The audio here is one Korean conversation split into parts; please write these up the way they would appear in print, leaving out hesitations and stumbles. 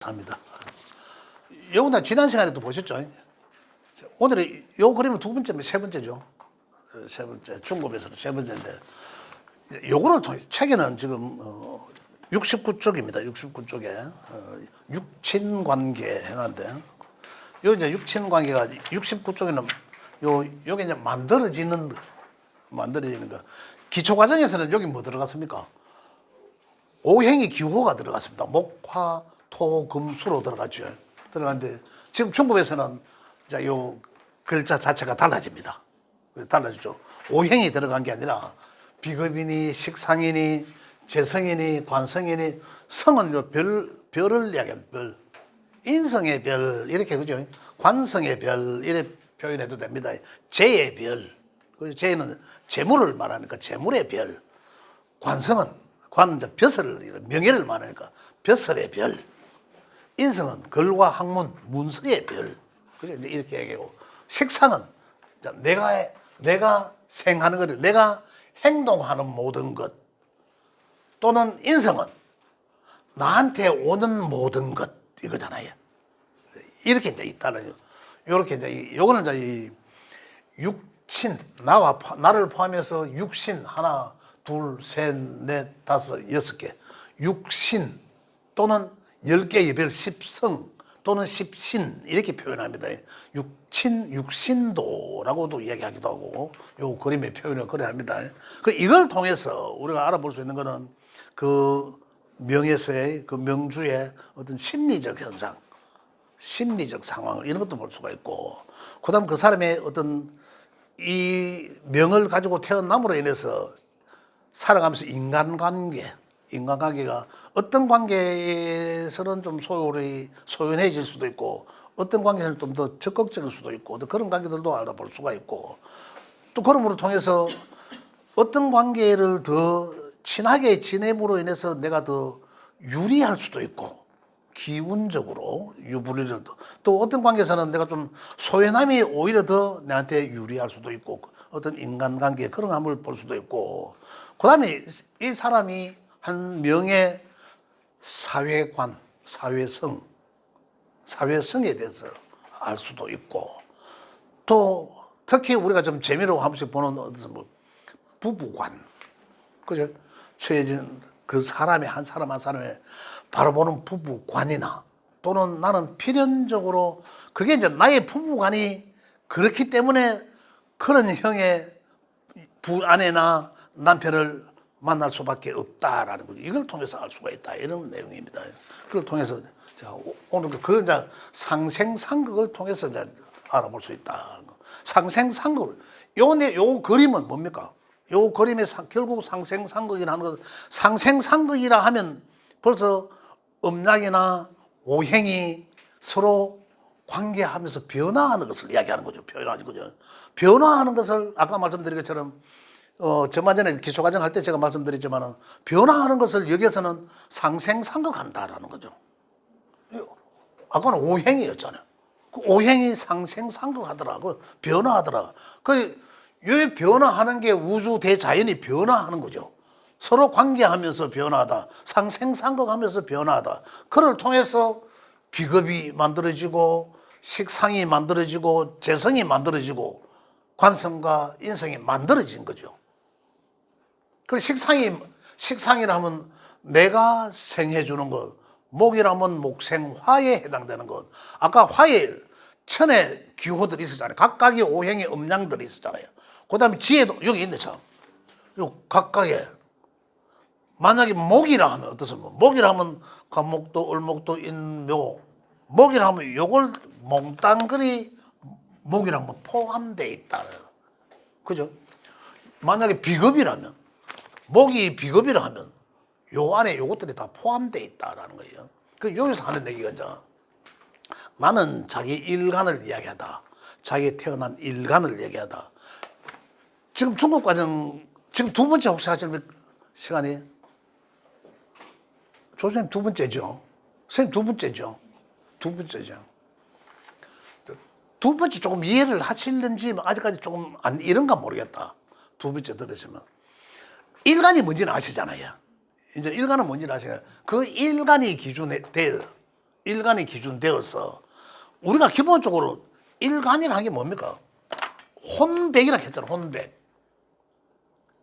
합니다. 요거는 지난 시간에도 보셨죠? 오늘은 요 그림은 두 번째면 세 번째죠. 세 번째 중급에서는 세 번째인데 요거를 통해 책에는 지금 69쪽입니다. 69쪽에 육친관계 해놨는데 요 이제 육친관계가 69쪽에는 요게 이제 만들어지는 거. 기초 과정에서는 여기 뭐 들어갔습니까? 오행이 기호가 들어갔습니다. 목화 토, 금, 수로 들어갔죠. 들어갔는데 지금 중급에서는 자, 요 글자 자체가 달라집니다. 달라지죠. 오행이 들어간 게 아니라 비급이니 식상이니 재성이니 관성이니 성은 요 별을 이야기해요. 별. 인성의 별 이렇게 그죠. 관성의 별 이렇게 표현해도 됩니다. 재의 별. 재는 재물을 말하니까 재물의 별. 관성은 벼슬 명예를 말하니까 벼슬의 별. 인성은 글과 학문, 문서의 별. 그죠? 이렇게 얘기하고. 식상은 내가 생하는 것, 내가 행동하는 모든 것. 또는 인성은 나한테 오는 모든 것. 이거잖아요. 이렇게 이제 있다는, 요렇게 이제, 요거는 이제 이 육친, 나를 포함해서 육신, 하나, 둘, 셋, 넷, 다섯, 여섯 개. 육신 또는 10개의 별, 십성 또는 십신 이렇게 표현합니다. 육친, 육신도라고도 이야기하기도 하고 요 그림의 표현을 그래 합니다. 이걸 통해서 우리가 알아볼 수 있는 거는 그 명에서의 그 명주의 어떤 심리적 현상, 심리적 상황 이런 것도 볼 수가 있고 그다음 그 사람의 어떤 이 명을 가지고 태어남으로 인해서 살아가면서 인간관계가 어떤 관계에서는 좀 소연해질 수도 있고 어떤 관계에서는 좀 더 적극적일 수도 있고 또 그런 관계들도 알아볼 수가 있고 또 그럼으로 통해서 어떤 관계를 더 친하게 지냄으로 인해서 내가 더 유리할 수도 있고 기운적으로 유불리를 또 어떤 관계에서는 내가 좀 소연함이 오히려 더 내한테 유리할 수도 있고 어떤 인간관계 그런 함을 볼 수도 있고 그다음에 이 사람이 한 명의 사회관, 사회성에 대해서 알 수도 있고 또 특히 우리가 좀 재미로 한 번씩 보는 어떤 뭐 부부관, 그죠? 처해진 그 사람의 한 사람의 바로 보는 부부관이나 또는 나는 필연적으로 그게 이제 나의 부부관이 그렇기 때문에 그런 형의 아내나 남편을 만날 수밖에 없다라는 거죠. 이걸 통해서 알 수가 있다 이런 내용입니다. 그걸 통해서 오늘 그 이제 상생상극을 통해서 이제 알아볼 수 있다. 상생상극 요 그림은 뭡니까? 요 그림의 결국 상생상극이라는 것, 상생상극이라 하면 벌써 음락이나 오행이 서로 관계하면서 변화하는 것을 이야기하는 거죠. 변화하는 것을 아까 말씀드린 것처럼 저만 전에 기초과정 할 때 제가 말씀드렸지만 변화하는 것을 여기에서는 상생상극한다라는 거죠. 아까는 오행이었잖아요. 그 오행이 상생상극하더라고 변화하더라. 이 변화하는 게 우주 대자연이 변화하는 거죠. 서로 관계하면서 변화하다. 상생상극하면서 변화하다. 그를 통해서 비겁이 만들어지고 식상이 만들어지고 재성이 만들어지고 관성과 인성이 만들어진 거죠. 그리고 식상이라면 내가 생해주는 것, 목이라면 목생화에 해당되는 것. 아까 화에 천의 기호들이 있었잖아요. 각각의 오행의 음양들이 있었잖아요. 그 다음에 지혜도 여기 있네, 참. 요 각각의. 만약에 목이라 하면 어떻습니까? 목이라 하면 간목도, 을목도, 인묘. 목이라 하면 요걸 몽땅그리 목이랑 뭐 포함되어 있다. 그죠? 만약에 비겁이라면, 목이 비겁이라 하면 요 안에 요것들이 다 포함되어 있다라는 거예요. 여기서 하는 얘기가 이제 나는 자기 일간을 이야기하다. 자기 태어난 일간을 얘기하다. 지금 중급 과정, 지금 두 번째 혹시 하실 시간이? 조선님 두 번째죠. 선생님 두 번째죠. 두 번째죠. 두 번째 조금 이해를 하실는지 아직까지 조금 이런가 모르겠다. 두 번째 들으시면. 일간이 뭔지는 아시잖아요. 이제 일간은 뭔지는 아시잖아요. 그 일간이 기준에 돼 일간이 기준되어서 우리가 기본적으로 일간이라는 게 뭡니까? 혼백이라 했잖아. 혼백.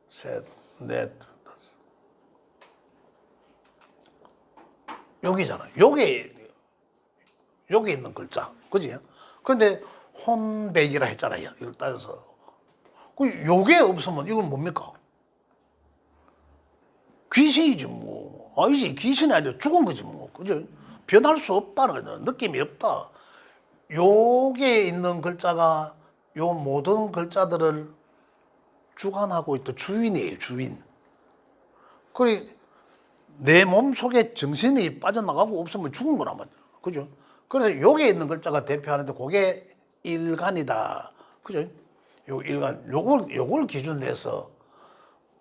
셋, 넷, 여기잖아. 여기 있는 글자. 그지? 그런데 혼백이라 했잖아요. 이걸 따져서. 요게 없으면 이건 뭡니까? 귀신이지 뭐. 아니지. 귀신이 아니라 죽은 거지 뭐. 그죠? 변할 수 없다는 거죠. 느낌이 없다. 요게 있는 글자가 요 모든 글자들을 주관하고 있던 주인이에요. 주인. 그래 내 몸속에 정신이 빠져나가고 없으면 죽은 거란 말이야. 그죠? 그래서 여기에 있는 글자가 대표하는데 그게 일간이다. 그죠? 요 일간, 요걸 기준으로 해서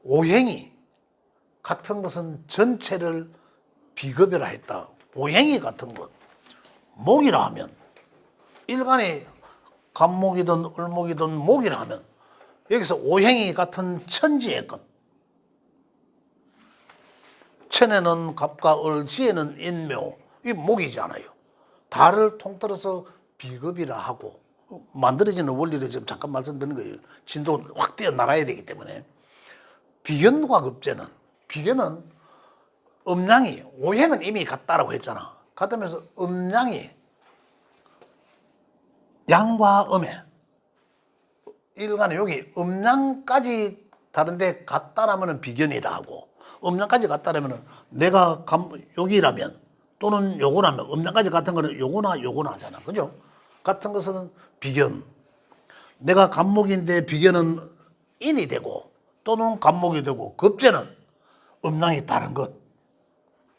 오행이 같은 것은 전체를 비급여라 했다. 오행이 같은 것. 목이라 하면 일간이 간목이든 을목이든 목이라 하면 여기서 오행이 같은 천지의 것. 천에는 갑과 을, 지에는 인묘. 이 목이잖아요. 달을 통틀어서 비급이라 하고 만들어지는 원리를 지금 잠깐 말씀드리는 거예요. 진도 확 뛰어나가야 되기 때문에. 비견과 급제는 비견은 음양이 오행은 이미 같다라고 했잖아. 같으면서 음양이 양과 음에 일간에 여기 음양까지 다른데 같다라면 비견이라 하고 음양까지 같다라면 내가 여기라면 또는 요거라면 음양까지 같은 거는 요거나 하잖아. 그죠? 같은 것은 비견. 내가 간목인데 비견은 인이 되고 또는 간목이 되고 급제는 음양이 다른 것.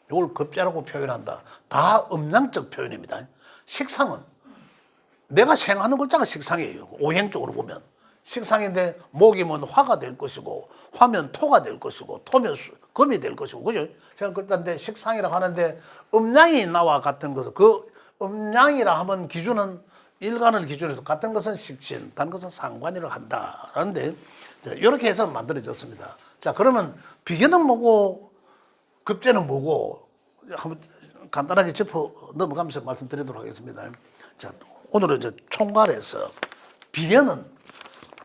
이걸 급제라고 표현한다. 다 음양적 표현입니다. 식상은 내가 생하는 글자가 식상이에요. 오행적으로 보면. 식상인데 목이면 화가 될 것이고 화면 토가 될 것이고 토면 금이 될 것이고 그죠? 제가 글자인데 식상이라고 하는데 음양이 나와 같은 것은 그 음양이라 하면 기준은 일간을 기준으로 같은 것은 식신, 다른 것은 상관이라고 한다라는데 이렇게 해서 만들어졌습니다. 자 그러면 비견은 뭐고 급제는 뭐고 한번 간단하게 짚어 넘어가면서 말씀드리도록 하겠습니다. 자 오늘은 이제 총괄해서 비견은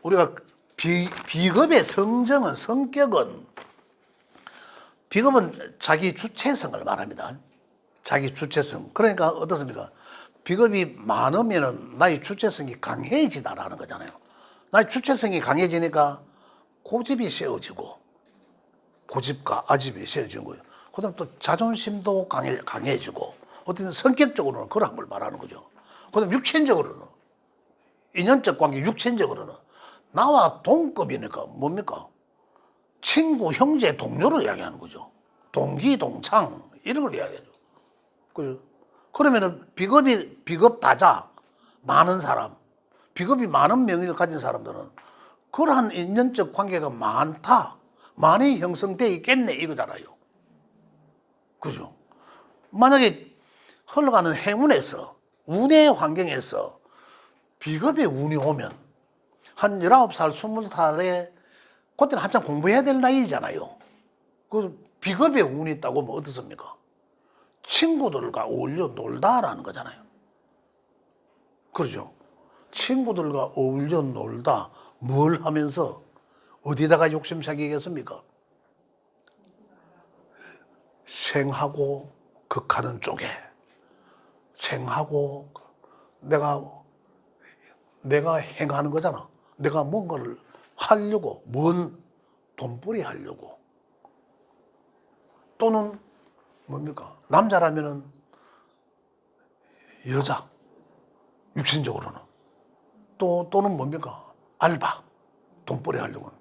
우리가 비급의 성정은 성격은 비급은 자기 주체성을 말합니다. 자기 주체성. 그러니까 어떻습니까? 비급이 많으면은 나의 주체성이 강해지다라는 거잖아요. 나의 주체성이 강해지니까 고집이 세워지고 고집과 아집이 세워지는 거예요. 그다음 또 자존심도 강해지고 어떤 성격적으로는 그런 걸 말하는 거죠. 그다음 육신적으로는 인연적 관계 육신적으로는 나와 동급이니까 뭡니까? 친구, 형제, 동료를 이야기하는 거죠. 동기, 동창 이런 걸 이야기하죠. 그러면은 비겁다자 많은 사람, 비겁이 많은 명의를 가진 사람들은 그러한 인연적 관계가 많이 형성되어 있겠네 이거잖아요. 그죠? 만약에 흘러가는 행운에서 운의 환경에서 비겁의 운이 오면 한 19살, 20살에 그때는 한참 공부해야 될 나이잖아요. 그 비겁의 운이 있다고 하면 어떻습니까? 친구들과 어울려 놀다라는 거잖아요. 그렇죠? 친구들과 어울려 놀다 뭘 하면서 어디다가 욕심사기겠습니까? 생하고 극하는 쪽에 생하고 내가 행하는 거잖아. 내가 뭔가를 하려고 뭔 돈벌이 하려고 또는 뭡니까? 남자라면은 여자 육신적으로는 또는 뭡니까? 알바 돈벌이 하려고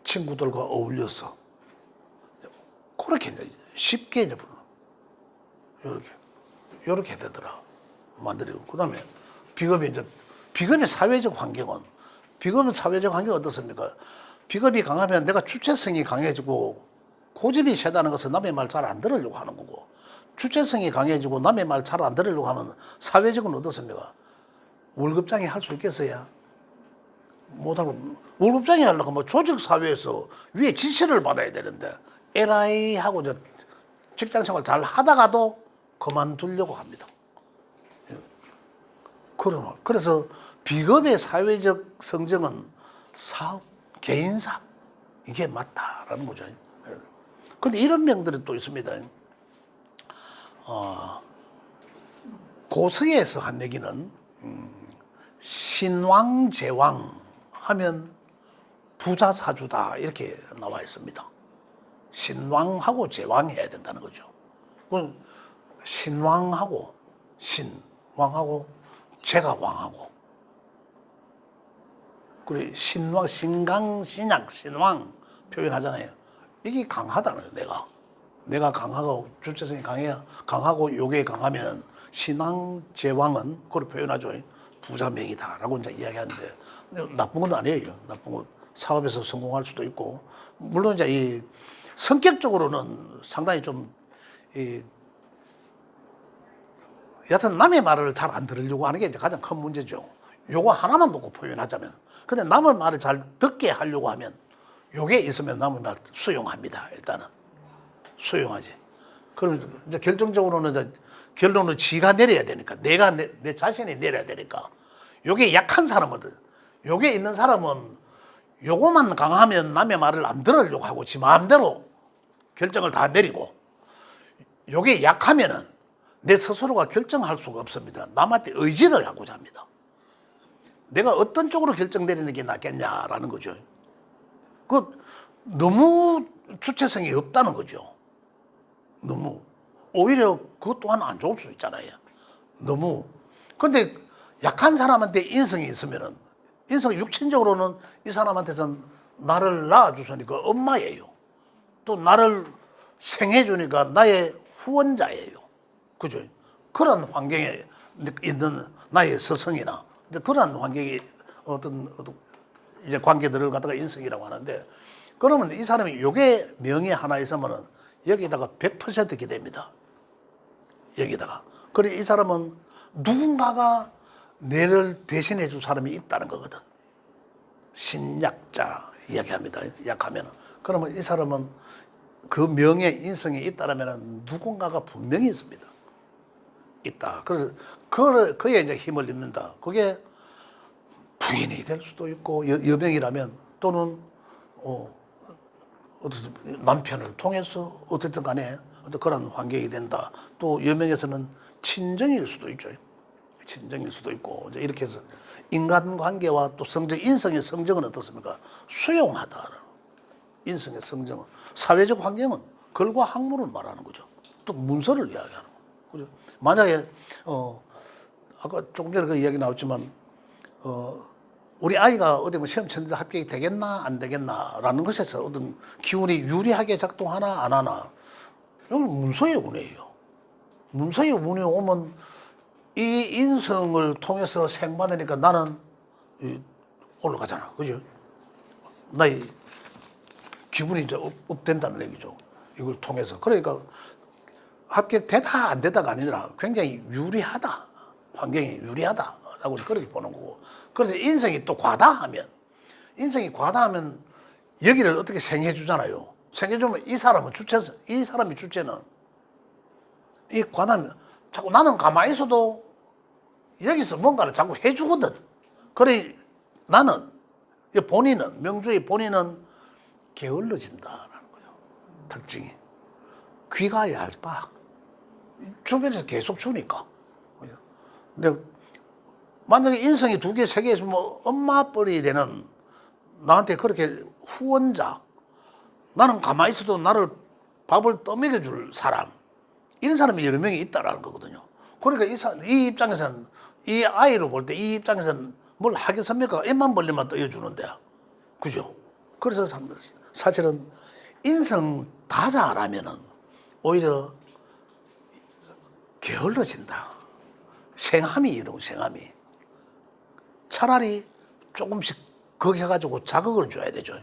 친구들과 어울려서 그렇게 이제 쉽게 이제 이렇게 되더라 만들고 그다음에 비겁의 사회적 환경은 비겁의 사회적 환경은 어떻습니까? 비겁이 강하면 내가 주체성이 강해지고 고집이 세다는 것은 남의 말 잘 안 들으려고 하는 거고 주체성이 강해지고 남의 말 잘 안 들으려고 하면 사회적은 어떻습니까? 월급장이 할 수 있겠어야? 못하고 월급장이 하려고 뭐 조직 사회에서 위에 지시를 받아야 되는데 LI 하고 직장 생활 잘 하다가도 그만두려고 합니다. 그래서 비겁의 사회적 성정은 사업, 개인사 이게 맞다라는 거죠. 그런데 이런 명들이 또 있습니다. 고서에서 한 얘기는 신왕 제왕 하면 부자 사주다 이렇게 나와 있습니다. 신왕하고 제왕해야 된다는 거죠. 그럼 신왕하고 신왕하고 제가 왕하고 그리고 신왕 신강 신약 신왕 표현하잖아요. 이게 강하다는 거예요. 내가 강하고 주체성이 강하고 요게 강하면 신왕 제왕은 그걸 표현하죠. 부자명이다라고 이제 이야기하는데 나쁜 건 아니에요. 나쁜 건 사업에서 성공할 수도 있고 물론 이제 이 성격적으로는 상당히 좀 여하튼 남의 말을 잘 안 들으려고 하는 게 이제 가장 큰 문제죠. 요거 하나만 놓고 표현하자면. 근데 남의 말을 잘 듣게 하려고 하면 요게 있으면 남의 말 수용합니다. 일단은 수용하지. 그럼 이제 결정적으로는 이제 결론은 지가 내려야 되니까 내가 내 자신이 내려야 되니까 요게 약한 사람은 요게 있는 사람은 요거만 강하면 남의 말을 안 들으려고 하고 지 마음대로 결정을 다 내리고 요게 약하면은 내 스스로가 결정할 수가 없습니다. 남한테 의지를 하고자 합니다. 내가 어떤 쪽으로 결정 내리는 게 낫겠냐라는 거죠. 그 너무 주체성이 없다는 거죠. 너무 오히려 그것 또한 안 좋을 수 있잖아요. 너무. 근데 약한 사람한테 인성이 있으면은 인성 육신적으로는 이 사람한테는 나를 낳아주시니까 엄마예요. 또 나를 생해주니까 나의 후원자예요. 그죠? 그런 환경에 있는 나의 스승이나 그런 환경이 어떤 이제 관계들을 갖다가 인성이라고 하는데 그러면 이 사람이 요게 명예 하나 있으면은 여기다가 100% 기대입니다. 여기다가. 그래 이 사람은 누군가가 내를 대신해 줄 사람이 있다는 거거든. 신약자 이야기합니다. 약하면. 그러면 이 사람은 그 명예 인성이 있다라면 누군가가 분명히 있습니다. 있다. 그래서 그에 이제 힘을 입는다. 그게 부인이 될 수도 있고 여명이라면 또는 남편을 통해서 어쨌든 간에 어떤 그런 환경이 된다. 또 여명에서는 친정일 수도 있죠. 친정일 수도 있고 이제 이렇게 해서 인간관계와 또 성정, 인성의 성정은 어떻습니까? 수용하다. 인성의 성정은 사회적 환경은 글과 학문을 말하는 거죠. 또 문서를 이야기하는 거죠. 만약에 아까 조금 전에 그 이야기 나왔지만 우리 아이가 어디 뭐 시험 쳤는데 합격이 되겠나 안 되겠나라는 것에서 어떤 기운이 유리하게 작동하나 안 하나 이건 문서의 운이에요. 문서의 운이 오면 이 인성을 통해서 생받으니까 나는 올라가잖아. 그죠? 나의 기분이 이제 업된다는 얘기죠. 이걸 통해서. 그러니까 합격되다 안 되다가 아니라 굉장히 유리하다. 환경이 유리하다라고 그렇게 보는 거고. 그래서 인성이 또 과다하면 여기를 어떻게 생해 주잖아요. 생해 주면 이 사람이 주체는 이 과다하면 자꾸 나는 가만히 있어도 여기서 뭔가를 자꾸 해 주거든. 그래 나는 본인은 명주의 본인은 게을러진다라는 거죠. 특징이 귀가 얇다. 주변에서 계속 주니까. 근데 만약에 인성이 2개, 3개 있으면 엄마 뻘이 되는 나한테 그렇게 후원자, 나는 가만히 있어도 나를 밥을 떠먹여 줄 사람, 이런 사람이 여러 명이 있다라는 거거든요. 그러니까 이 입장에서는 이 아이로 볼 때 이 입장에서는 뭘 하겠습니까? 입만 벌리면 떠여주는데. 그죠? 그래서 사실은 인성 다 잘하면은 오히려 게을러진다. 생함이 이러고 생함이. 차라리 조금씩 거기 해가지고 자극을 줘야 되죠.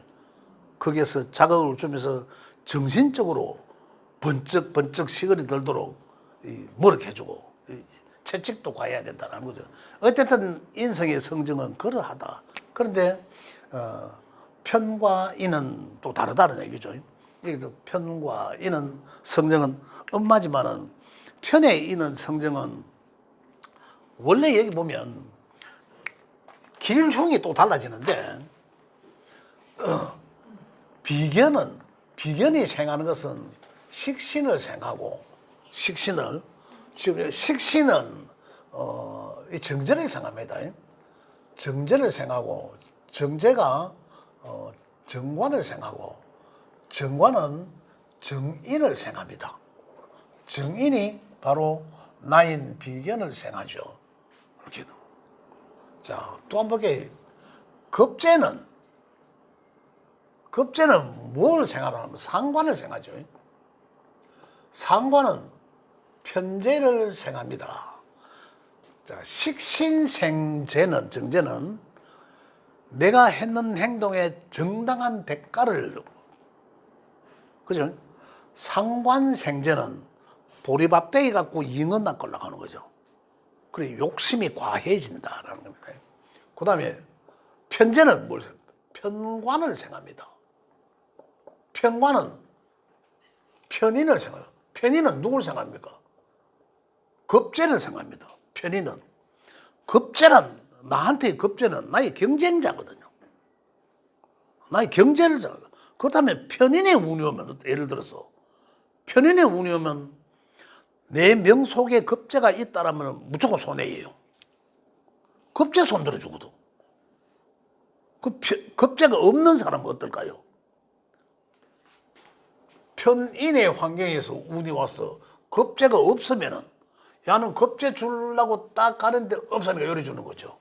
거기에서 자극을 주면서 정신적으로 번쩍번쩍 시간이 들도록 뭐렇게 해주고 채찍도 가야 된다는 거죠. 어쨌든 인성의 성정은 그러하다. 그런데 편과 인은 또 다르다는 얘기죠. 편과 인은 성정은 엄마지만은 편에 있는 성정은 원래 여기 보면 길흉이 또 달라지는데 비견이 생하는 것은 식신을 생하고 지금 식신은 이 정제를 생합니다. 정제를 생하고 정제가 정관을 생하고 정관은 정인을 생합니다. 정인이 바로 나인 비견을 생하죠. 이렇게. 자, 또 한 번 볼게요. 급제는 뭘 생하냐면 상관을 생하죠. 상관은 편제를 생합니다. 자, 식신생제는 정제는 내가 했는 행동의 정당한 대가를, 그죠? 상관생제는 보리밥대기 갖고 잉어 낚으려고 하는 거죠. 그래 욕심이 과해진다라는 겁니다. 그 다음에 편제는 뭘 생각합니까? 편관을 생합니다. 편관은 편인을 생각해요. 편인은 누굴 생각합니까? 급제를 생각합니다. 편인은. 급제는, 나한테 급제는 나의 경쟁자거든요. 나의 경제를, 그렇다면 편인의 운이 오면, 예를 들어서, 편인의 운이 오면 내 명 속에 급제가 있다라면 무조건 손해예요. 급제 손들어주거든. 급제가 없는 사람은 어떨까요? 편인의 환경에서 운이 와서 급제가 없으면은 야는 급제 주려고 딱 가는데 없으니까 열어주는 거죠.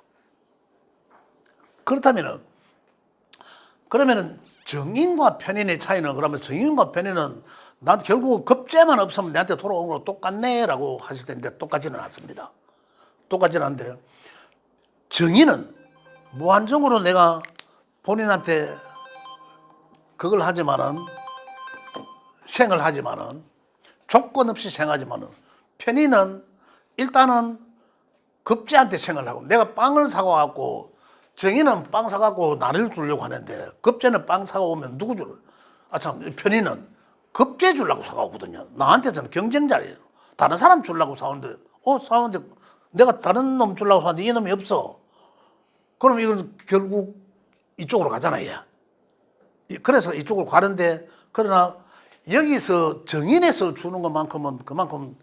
그렇다면은 그러면은 정인과 편인의 차이는, 그러면 정인과 편인은 난 결국 급제만 없으면 내한테 돌아오는 거 똑같네라고 하실 텐데 똑같지는 않습니다. 똑같지는 않은데 정인은 무한정으로 내가 본인한테 그걸 하지만은 생을 하지만은 조건 없이 생하지만은 편인은 일단은 급제한테 생을 하고, 내가 빵을 사가갖고 정인은 빵 사갖고 나를 주려고 하는데 급제는 빵 사가오면 누구 줄? 참, 편인은 급제 주려고 사가거든요. 나한테서는 경쟁자예요. 다른 사람 주려고 사오는데 사오는데 내가 다른 놈 주려고 사는데 이 놈이 없어. 그럼 이건 결국 이쪽으로 가잖아요. 그래서 이쪽으로 가는데, 그러나 여기서 정인에서 주는 것만큼은 그만큼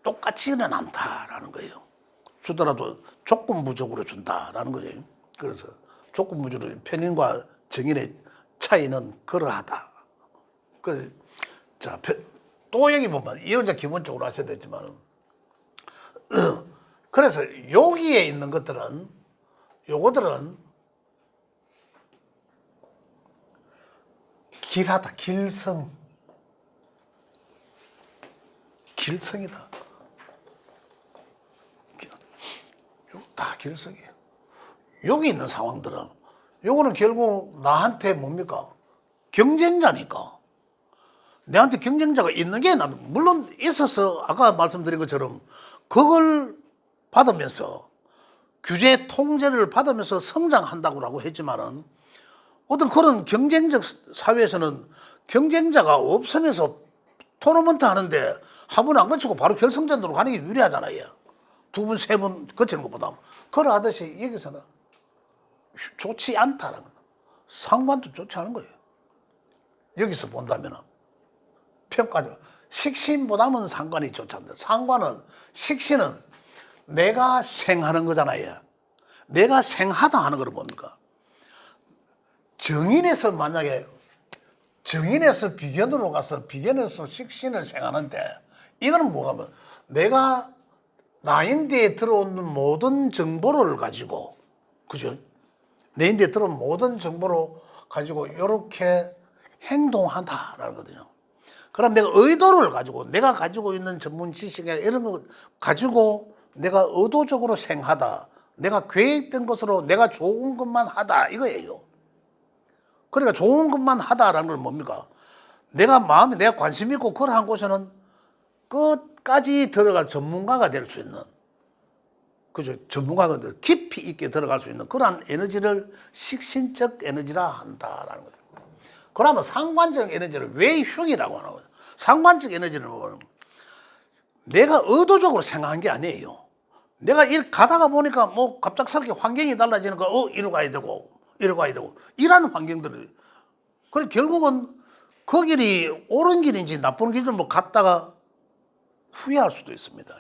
똑같지는 않다라는 거예요. 주더라도 조건부적으로 준다라는 거죠. 그래서 조건부적으로 편인과 정인의 차이는 그러하다. 그래서 자, 또 여기 보면 이혼자 기본적으로 하셔야 되지만 그래서 여기에 있는 것들은 요거들은 길하다, 길성이다. 다 길성이에요. 여기 있는 상황들은 요거는 결국 나한테 뭡니까? 경쟁자니까. 내한테 경쟁자가 있는 게 나는 물론 있어서 아까 말씀드린 것처럼 그걸 받으면서 규제 통제를 받으면서 성장한다고 했지만은 어떤 그런 경쟁적 사회에서는 경쟁자가 없으면서 토너먼트 하는데 한 번 안 거치고 바로 결승전으로 가는 게 유리하잖아요. 두 분, 세 분 거치는 것보다. 그러하듯이 여기서는 좋지 않다라는 거. 상관도 좋지 않은 거예요. 여기서 본다면은 평가죠. 식신보다는 상관이 좋지 않다. 상관은, 식신은 내가 생하는 거잖아요. 내가 생하다 하는 걸 뭡니까? 정인에서 만약에 정인에서 비견으로 가서 비견에서 식신을 생하는데 이거는 뭐냐면 내가 나인대에 들어오는 모든 정보를 가지고, 그죠? 내 인대에 들어온 모든 정보를 가지고 이렇게 행동한다라는 거거든요. 그럼 내가 의도를 가지고 내가 가지고 있는 전문 지식이나 이런 거 가지고 내가 의도적으로 생하다, 내가 계획된 것으로 내가 좋은 것만 하다 이거예요. 그러니까 좋은 것만 하다라는 건 뭡니까? 내가 마음에 내가 관심 있고 그러한 곳에는 끝까지 들어갈 전문가가 될 수 있는, 그죠? 전문가가 깊이 있게 들어갈 수 있는 그러한 에너지를 식신적 에너지라 한다라는 거죠. 그러면 상관적 에너지를 왜 흉이라고 하는 거예요? 상관적 에너지는 뭐냐면 내가 의도적으로 생각한 게 아니에요. 내가 일 가다가 보니까 뭐 갑작스럽게 환경이 달라지니까 이리로 가야 되고 이리로 가야 되고 이런 환경들을 그래 결국은 그 길이 옳은 길인지 나쁜 길인지 뭐 갔다가 후회할 수도 있습니다.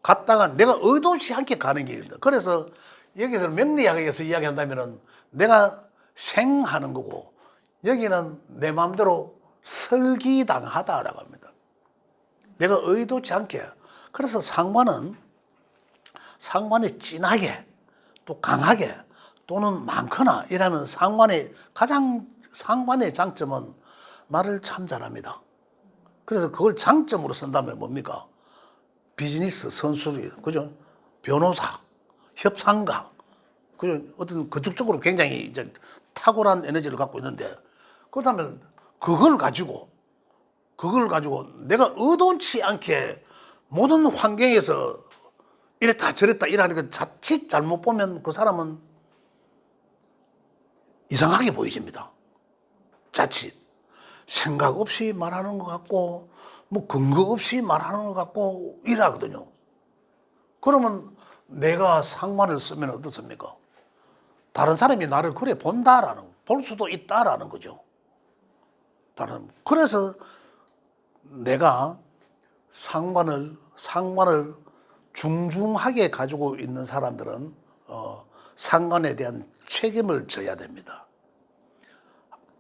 갔다가 내가 의도치 않게 가는 길이다. 그래서 여기서 명리학에서 이야기한다면은 내가 생하는 거고 여기는 내 마음대로 설기당하다라고 합니다. 내가 의도치 않게. 그래서 상관이 진하게 또 강하게 또는 많거나 이러면 상관의 장점은 말을 참 잘합니다. 그래서 그걸 장점으로 쓴다면 뭡니까? 비즈니스 선수들, 그죠? 변호사, 협상가, 그죠? 어떤 그쪽 쪽으로 굉장히 이제 탁월한 에너지를 갖고 있는데 그렇다면 그걸 가지고 내가 의도치 않게 모든 환경에서 이랬다 저랬다 이러는 거 자칫 잘못 보면 그 사람은 이상하게 보이십니다. 자칫 생각 없이 말하는 것 같고 뭐 근거 없이 말하는 것 같고 이러거든요. 그러면 내가 상관을 쓰면 어떻습니까? 다른 사람이 나를 그래 볼 수도 있다라는 거죠. 그래서 내가 상관을 중중하게 가지고 있는 사람들은 상관에 대한 책임을 져야 됩니다.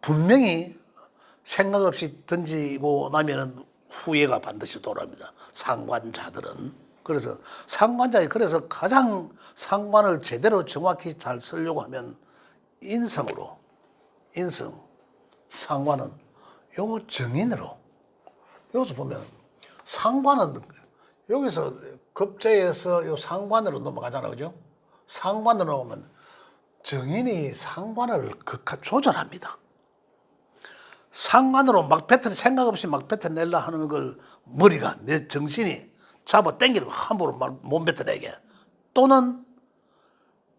분명히 생각 없이 던지고 나면은 후회가 반드시 돌아옵니다. 상관자들은. 그래서 그래서 가장 상관을 제대로 정확히 잘 쓰려고 하면 인성, 상관은 요 정인으로. 여기서 보면 상관은 여기서 급제에서 요 상관으로 넘어가잖아요. 그죠? 상관으로 오면 정인이 상관을 조절합니다. 상관으로 생각 없이 막 뱉어내려 하는 걸 머리가, 내 정신이 잡아 당기는 거 함부로 못 뱉어내게. 또는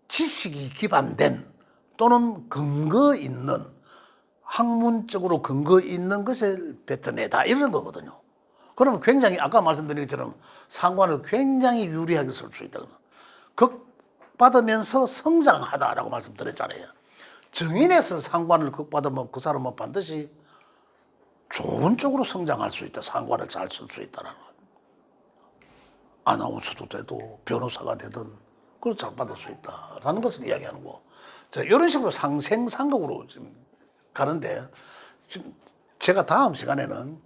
지식이 기반된 또는 근거 있는 학문적으로 근거 있는 것을 뱉어내다 이런 거거든요. 그러면 굉장히 아까 말씀드린 것처럼 상관을 굉장히 유리하게 쓸 수 있다. 극받으면서 성장하다라고 말씀드렸잖아요. 정인에서 상관을 극받으면 그 사람은 반드시 좋은 쪽으로 성장할 수 있다. 상관을 잘 쓸 수 있다는 거예요. 아나운서도 돼도 변호사가 되든 그걸 잘 받을 수 있다라는 것을 이야기하는 거. 자, 이런 식으로 상생상극으로 지금 가는데 지금 제가 다음 시간에는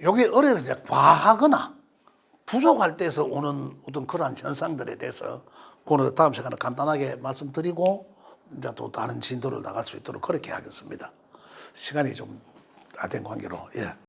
요게 어려서 과하거나 부족할 때에서 오는 어떤 그러한 현상들에 대해서 그거는 다음 시간에 간단하게 말씀드리고 이제 또 다른 진도를 나갈 수 있도록 그렇게 하겠습니다. 시간이 좀 다 된 관계로. 예.